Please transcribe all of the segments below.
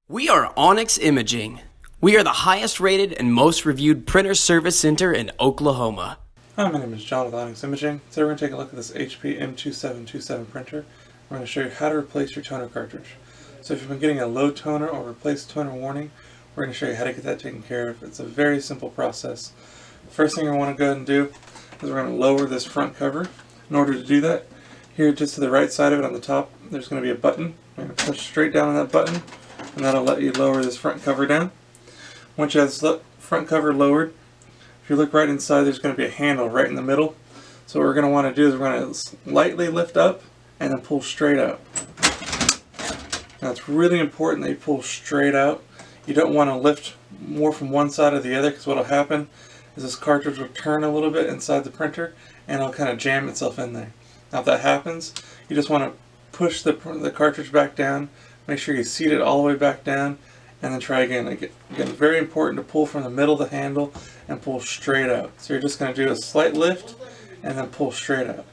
We are Onyx Imaging. We are the highest rated and most reviewed printer service center in Oklahoma. Hi, my name is John with Onyx Imaging. Today we're going to take a look at this HP M2727 printer. We're going to show you how to replace your toner cartridge. So if you've been getting a low toner or replace toner warning, we're going to show you how to get that taken care of. It's a very simple process. First thing we want to go ahead and do is we're going to lower this front cover. In order to do that, here just to the right side of it on the top, there's going to be a button. We're going to push straight down on that button, and that'll let you lower this front cover down. Once you have this front cover lowered, if you look right inside, there's going to be a handle right in the middle. So what we're going to want to do is we're going to lightly lift up and then pull straight out. Now it's really important that you pull straight out. You don't want to lift more from one side or the other, because what will happen is this cartridge will turn a little bit inside the printer and it'll kind of jam itself in there. Now if that happens, you just want to push the cartridge back down, make sure you seat it all the way back down, and then try again. Again, very important to pull from the middle of the handle and pull straight out. So you're just going to do a slight lift and then pull straight out.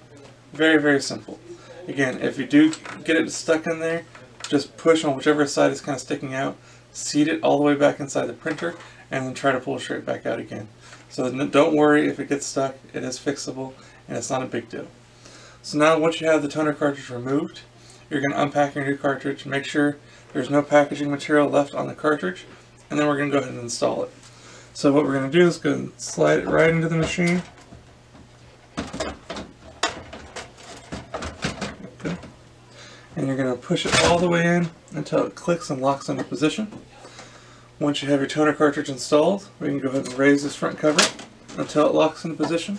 Very, very simple. Again, if you do get it stuck in there, just push on whichever side is kind of sticking out, seat it all the way back inside the printer, and then try to pull straight back out again. So don't worry if it gets stuck, it is fixable and it's not a big deal. So now once you have the toner cartridge removed, you're going to unpack your new cartridge, make sure there's no packaging material left on the cartridge, and then we're going to go ahead and install it. So what we're going to do is go and slide it right into the machine. Okay. And you're going to push it all the way in until it clicks and locks into position. Once you have your toner cartridge installed, we can go ahead and raise this front cover until it locks into position.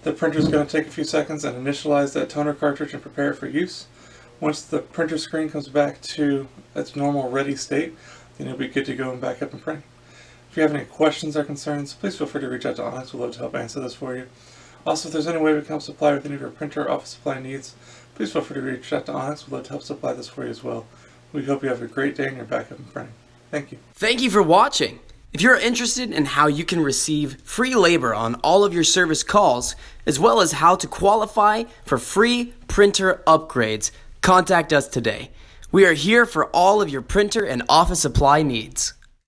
The printer is going to take a few seconds and initialize that toner cartridge and prepare it for use. Once the printer screen comes back to its normal ready state, then you'll be good to go and back up and print. If you have any questions or concerns, please feel free to reach out to Onyx. We'd love to help answer this for you. Also, if there's any way we can help supply with any of your printer or office supply needs, please feel free to reach out to Onyx. We'd love to help supply this for you as well. We hope you have a great day and you're back up and printing. Thank you. Thank you for watching. If you're interested in how you can receive free labor on all of your service calls, as well as how to qualify for free printer upgrades, contact us today. We are here for all of your printer and office supply needs.